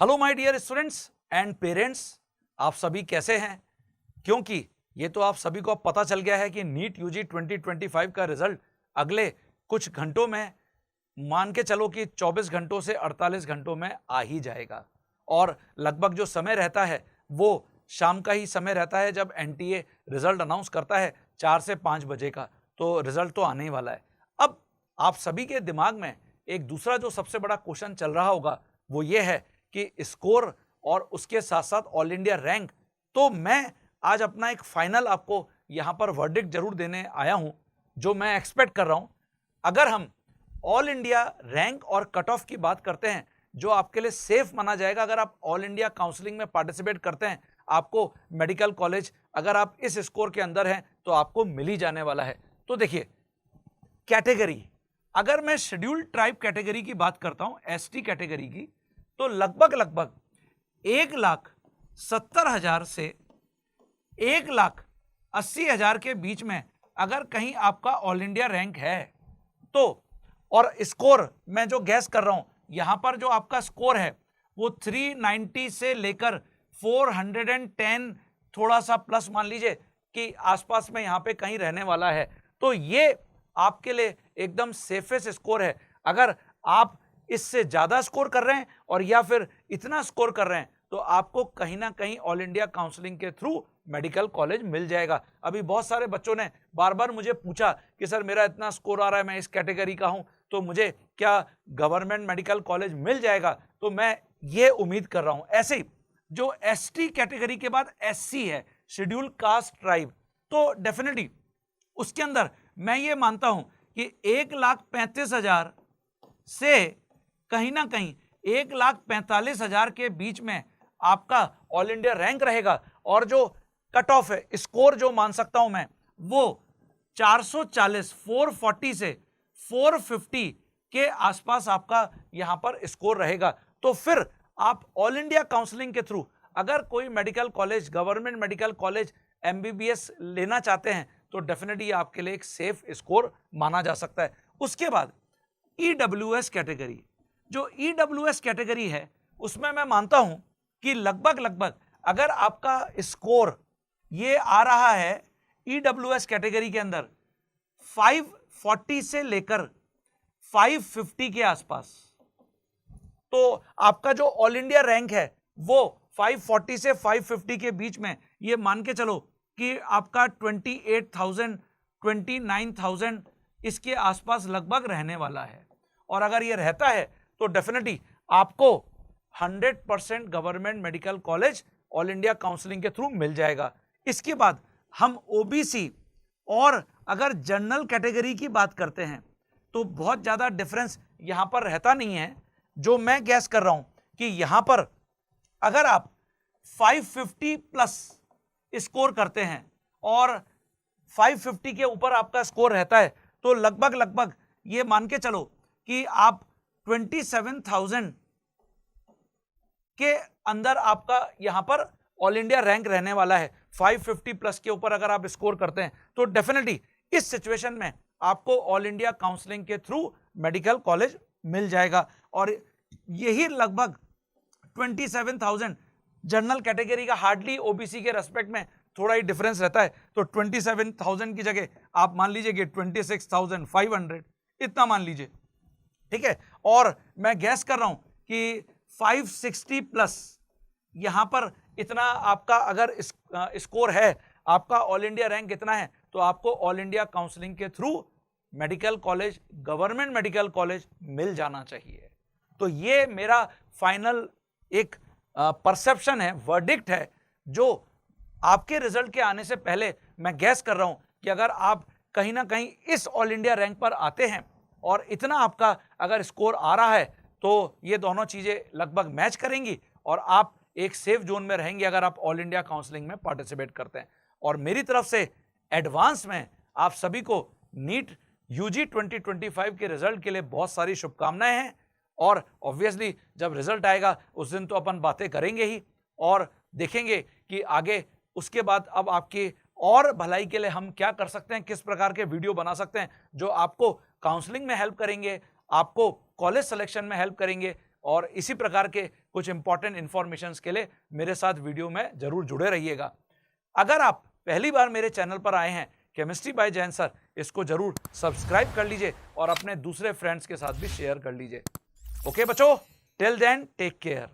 Hello my dear students and parents, आप सभी कैसे हैं? क्योंकि ये तो आप सभी को अब पता चल गया है कि नीट यूजी 2025 का रिजल्ट अगले कुछ घंटों में, मान के चलो कि 24 घंटों से 48 घंटों में आ ही जाएगा। और लगभग जो समय रहता है वो शाम का ही समय रहता है जब एनटीए रिजल्ट अनाउंस करता है 4 से 5 बजे का, तो रिजल्ट तो आने ही वाला है। अब आप सभी के दिमाग में एक दूसरा जो सबसे बड़ा क्वेश्चन चल रहा होगा वो ये है कि स्कोर और उसके साथ साथ ऑल इंडिया रैंक। तो मैं आज अपना एक फाइनल आपको यहां पर वर्डिक्ट जरूर देने आया हूं, जो मैं एक्सपेक्ट कर रहा हूं। अगर हम ऑल इंडिया रैंक और कट ऑफ की बात करते हैं, जो आपके लिए सेफ माना जाएगा अगर आप ऑल इंडिया काउंसलिंग में पार्टिसिपेट करते हैं, आपको मेडिकल कॉलेज अगर आप इस स्कोर के अंदर हैं तो आपको मिल ही जाने वाला है। तो देखिए, कैटेगरी, अगर मैं शेड्यूल्ड ट्राइब कैटेगरी की बात करता हूं, एसटी कैटेगरी की, तो लगभग 1,70,000 से 1,80,000 के बीच में अगर कहीं आपका ऑल इंडिया रैंक है तो, और स्कोर मैं जो गैस कर रहा हूं यहां पर जो आपका स्कोर है वो 390 से लेकर 410 थोड़ा सा प्लस मान लीजिए कि आसपास में यहां पे कहीं रहने वाला है, तो ये आपके लिए एकदम सेफेस्ट स्कोर है। अगर आप इससे ज्यादा स्कोर कर रहे हैं और या फिर इतना स्कोर कर रहे हैं तो आपको कहीं ना कहीं ऑल इंडिया काउंसलिंग के थ्रू मेडिकल कॉलेज मिल जाएगा। अभी बहुत सारे बच्चों ने बार बार मुझे पूछा कि सर मेरा इतना स्कोर आ रहा है, मैं इस कैटेगरी का हूं, तो मुझे क्या गवर्नमेंट मेडिकल कॉलेज मिल जाएगा? तो मैं ये उम्मीद कर रहा हूं। ऐसे ही जो एसटी कैटेगरी के बाद एससी है, शेड्यूल कास्ट ट्राइब, तो डेफिनेटली उसके अंदर मैं ये मानता हूं कि 1,35,000 से कहीं ना कहीं 1,45,000 के बीच में आपका ऑल इंडिया रैंक रहेगा। और जो कट ऑफ है, स्कोर जो मान सकता हूं मैं, वो 440 से 450 के आसपास आपका यहां पर स्कोर रहेगा। तो फिर आप ऑल इंडिया काउंसलिंग के थ्रू अगर कोई medical college, government medical college, MBBS लेना चाहते हैं तो डेफिनेटली आपके लिए एक सेफ स्कोर माना जा सकता है। उसके बाद ईडब्ल्यूएस कैटेगरी, जो ईडब्ल्यूएस कैटेगरी है उसमें मैं मानता हूं कि लगभग अगर आपका स्कोर ये आ रहा है ईडब्ल्यूएस कैटेगरी के अंदर 540 से लेकर 550 के आसपास, तो आपका जो ऑल इंडिया रैंक है वो 540 से 550 के बीच में, ये मान के चलो कि आपका 28,000 29,000 इसके आसपास लगभग रहने वाला है। और अगर ये रहता है तो डेफिनेटली आपको 100% government medical college all India counselling के थ्रू मिल जाएगा। इसके बाद हम ओबीसी और अगर जनरल कैटेगरी की बात करते हैं तो बहुत ज्यादा डिफरेंस यहां पर रहता नहीं है। जो मैं गैस कर रहा हूं कि यहां पर अगर आप 550 प्लस स्कोर करते हैं और 550 के ऊपर आपका स्कोर रहता है तो लगभग ये मान के चलो कि आप 27,000 के अंदर आपका यहां पर ऑल इंडिया रैंक रहने वाला है। 550 प्लस के ऊपर अगर आप स्कोर करते हैं तो डेफिनेटली इस सिचुएशन में आपको ऑल इंडिया काउंसलिंग के थ्रू मेडिकल कॉलेज मिल जाएगा। और यही लगभग 27,000 जनरल कैटेगरी का, हार्डली ओबीसी के रेस्पेक्ट में थोड़ा ही डिफरेंस रहता है, तो 27,000 की जगह आप मान लीजिए कि 26,500 इतना मान लीजिए, ठीक है। और मैं गैस कर रहा हूं कि 560 प्लस यहां पर इतना आपका अगर स्कोर है, आपका ऑल इंडिया रैंक इतना है, तो आपको ऑल इंडिया काउंसलिंग के through medical college, government medical college मिल जाना चाहिए। तो ये मेरा फाइनल एक परसेप्शन है, वर्डिक्ट है, जो आपके रिजल्ट के आने से पहले मैं गैस कर रहा हूं कि अगर आप कहीं ना कहीं इस ऑल इंडिया रैंक पर आते हैं और इतना आपका अगर स्कोर आ रहा है तो ये दोनों चीजें लगभग मैच करेंगी और आप एक सेफ जोन में रहेंगे अगर आप ऑल इंडिया काउंसलिंग में पार्टिसिपेट करते हैं। और मेरी तरफ से एडवांस में आप सभी को नीट यूजी 2025 के रिजल्ट के लिए बहुत सारी शुभकामनाएं हैं। और ऑब्वियसली जब रिजल्ट आएगा उस दिन तो अपन बातें करेंगे ही और देखेंगे कि आगे उसके बाद अब आपकी और भलाई के लिए हम क्या कर सकते हैं, किस प्रकार के वीडियो बना सकते हैं जो आपको काउंसलिंग में हेल्प करेंगे, आपको कॉलेज सिलेक्शन में हेल्प करेंगे, और इसी प्रकार के कुछ इंपॉर्टेंट इंफॉर्मेशन के लिए मेरे साथ वीडियो में जरूर जुड़े रहिएगा। अगर आप पहली बार मेरे चैनल पर आए हैं केमिस्ट्री बाय जैन सर, इसको जरूर सब्सक्राइब कर लीजिए और अपने दूसरे फ्रेंड्स के साथ भी शेयर कर लीजिए। ओके बच्चों, टिल देन टेक केयर।